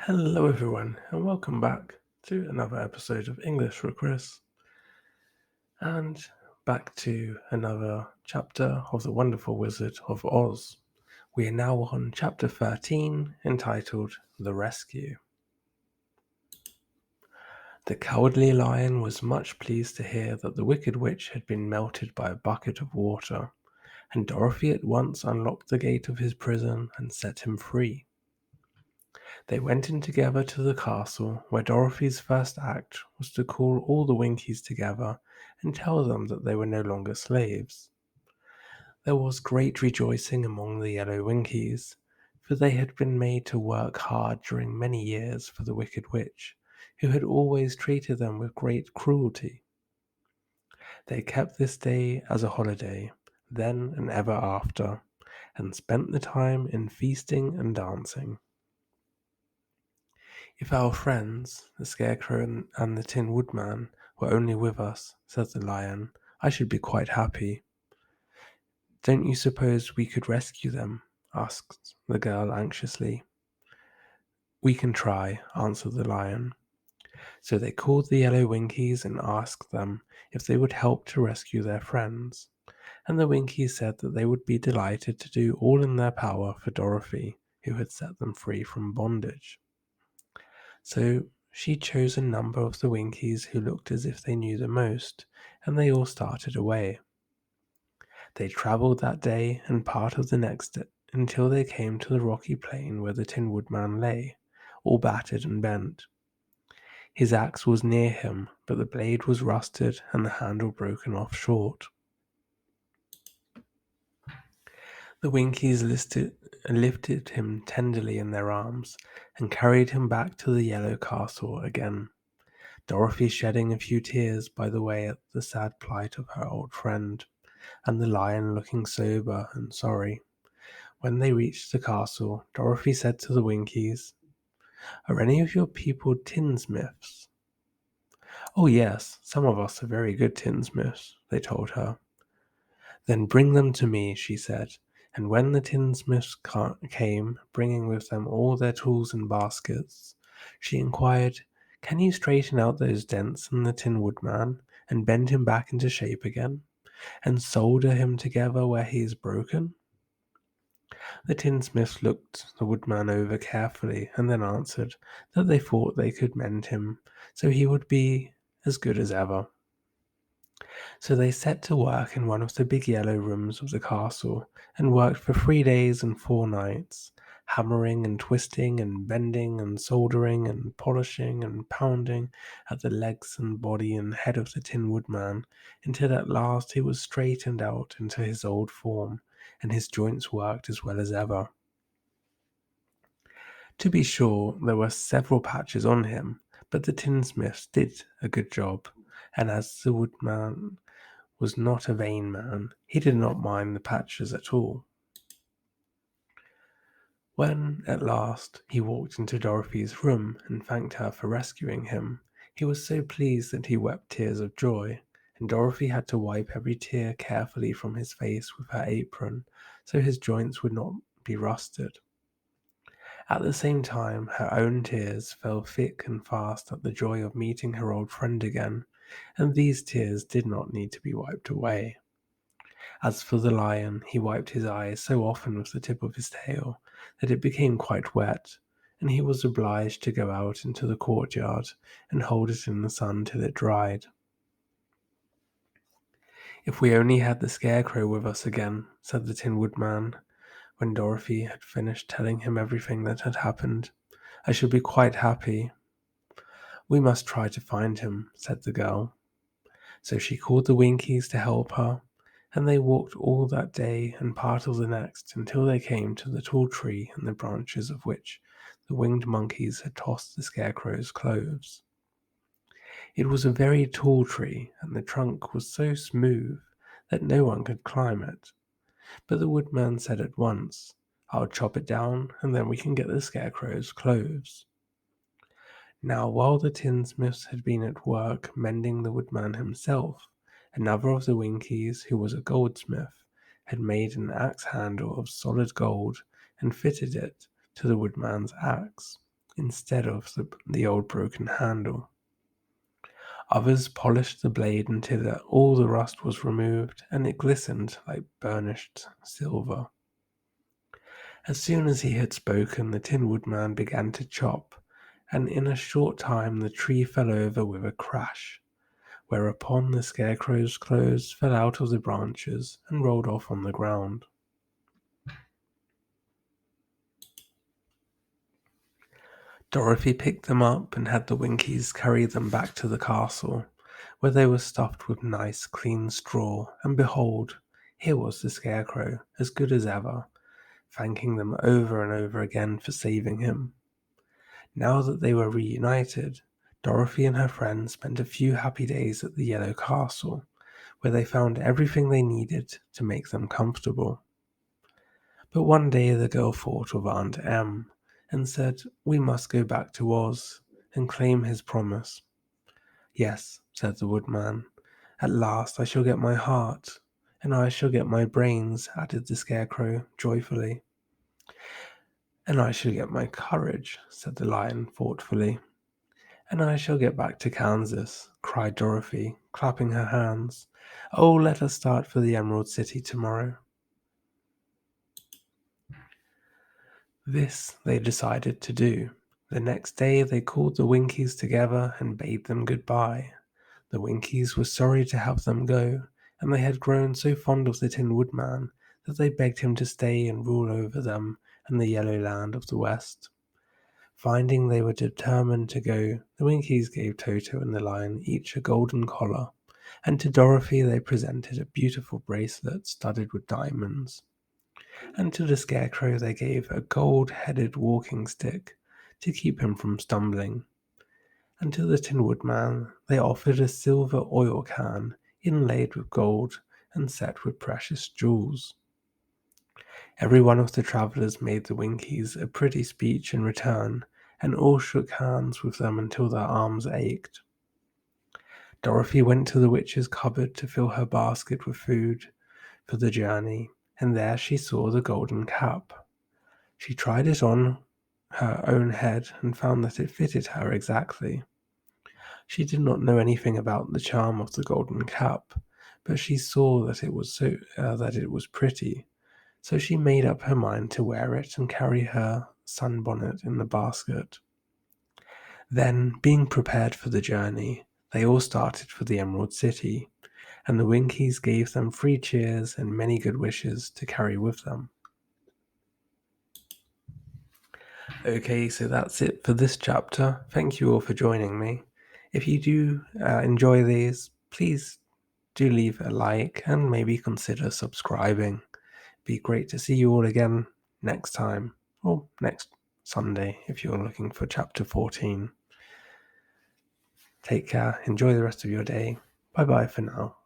Hello, everyone, and welcome back to another episode of English with Chris, and back to another chapter of The Wonderful Wizard of Oz. We are now on chapter 13, entitled The Rescue. The Cowardly Lion was much pleased to hear that the Wicked Witch had been melted by a bucket of water, and Dorothy at once unlocked the gate of his prison and set him free. They went in together to the castle, where Dorothy's first act was to call all the Winkies together and tell them that they were no longer slaves. There was great rejoicing among the yellow Winkies, for they had been made to work hard during many years for the Wicked Witch, who had always treated them with great cruelty. They kept this day as a holiday, then and ever after, and spent the time in feasting and dancing. "If our friends, the Scarecrow and the Tin Woodman, were only with us," said the Lion, "I should be quite happy." "Don't you suppose we could rescue them?" asked the girl anxiously. "We can try," answered the Lion. So they called the yellow Winkies and asked them if they would help to rescue their friends. And the Winkies said that they would be delighted to do all in their power for Dorothy, who had set them free from bondage. So she chose a number of the Winkies who looked as if they knew the most, and they all started away. They travelled that day and part of the next until they came to the rocky plain where the Tin Woodman lay, all battered and bent. His axe was near him, but the blade was rusted and the handle broken off short. The Winkies lifted him tenderly in their arms and carried him back to the yellow castle again. Dorothy shedding a few tears by the way at the sad plight of her old friend, and the Lion looking sober and sorry. When they reached the castle, Dorothy said to the Winkies, "Are any of your people tinsmiths?" "Oh yes, some of us are very good tinsmiths," they told her. "Then bring them to me," she said, and when the tinsmiths came, bringing with them all their tools and baskets, she inquired, "Can you straighten out those dents in the Tin Woodman, and bend him back into shape again, and solder him together where he is broken?" The tinsmiths looked the Woodman over carefully, and then answered that they thought they could mend him, so he would be as good as ever. So they set to work in one of the big yellow rooms of the castle, and worked for 3 days and 4 nights, hammering and twisting and bending and soldering and polishing and pounding at the legs and body and head of the Tin Woodman, until at last he was straightened out into his old form, and his joints worked as well as ever. To be sure, there were several patches on him, but the tinsmiths did a good job, and as the Woodman was not a vain man, he did not mind the patches at all. When, at last, he walked into Dorothy's room and thanked her for rescuing him, he was so pleased that he wept tears of joy, and Dorothy had to wipe every tear carefully from his face with her apron, so his joints would not be rusted. At the same time, her own tears fell thick and fast at the joy of meeting her old friend again, and these tears did not need to be wiped away. As for the Lion, he wiped his eyes so often with the tip of his tail that it became quite wet, and he was obliged to go out into the courtyard and hold it in the sun till it dried. "If we only had the Scarecrow with us again," said the Tin Woodman, when Dorothy had finished telling him everything that had happened, "I should be quite happy." "We must try to find him," said the girl. So she called the Winkies to help her, and they walked all that day and part of the next until they came to the tall tree in the branches of which the winged monkeys had tossed the Scarecrow's clothes. It was a very tall tree, and the trunk was so smooth that no one could climb it. But the Woodman said at once, "I'll chop it down, and then we can get the Scarecrow's clothes." Now, while the tinsmiths had been at work mending the Woodman himself, another of the Winkies, who was a goldsmith, had made an axe handle of solid gold and fitted it to the Woodman's axe, instead of the old broken handle. Others polished the blade until all the rust was removed and it glistened like burnished silver. As soon as he had spoken, the Tin Woodman began to chop, and in a short time the tree fell over with a crash, whereupon the Scarecrow's clothes fell out of the branches and rolled off on the ground. Dorothy picked them up and had the Winkies carry them back to the castle, where they were stuffed with nice clean straw, and behold, here was the Scarecrow, as good as ever, thanking them over and over again for saving him. Now that they were reunited, Dorothy and her friends spent a few happy days at the Yellow Castle, where they found everything they needed to make them comfortable. But one day the girl thought of Aunt Em and said, "We must go back to Oz and claim his promise." "Yes," said the Woodman, "at last I shall get my heart, and I shall get my brains," added the Scarecrow joyfully. "And I shall get my courage," said the Lion thoughtfully. "And I shall get back to Kansas," cried Dorothy, clapping her hands. "Oh, let us start for the Emerald City tomorrow." This they decided to do. The next day they called the Winkies together and bade them goodbye. The Winkies were sorry to have them go, and they had grown so fond of the Tin Woodman that they begged him to stay and rule over them and the Yellow Land of the West. Finding they were determined to go, the Winkies gave Toto and the Lion each a golden collar, and to Dorothy they presented a beautiful bracelet studded with diamonds. And to the Scarecrow they gave a gold-headed walking stick to keep him from stumbling. And to the Tin Woodman they offered a silver oil can inlaid with gold and set with precious jewels. Every one of the travellers made the Winkies a pretty speech in return, and all shook hands with them until their arms ached. Dorothy went to the witch's cupboard to fill her basket with food for the journey, and there she saw the golden cap. She tried it on her own head and found that it fitted her exactly. She did not know anything about the charm of the golden cap, but she saw that it was pretty, so she made up her mind to wear it and carry her sunbonnet in the basket. Then, being prepared for the journey, they all started for the Emerald City, and the Winkies gave them 3 cheers and many good wishes to carry with them. Okay, so that's it for this chapter. Thank you all for joining me. If you do enjoy these, please do leave a like and maybe consider subscribing. Be great to see you all again next time, or next Sunday if you're looking for chapter 14. Take care, enjoy the rest of your day. Bye bye for now.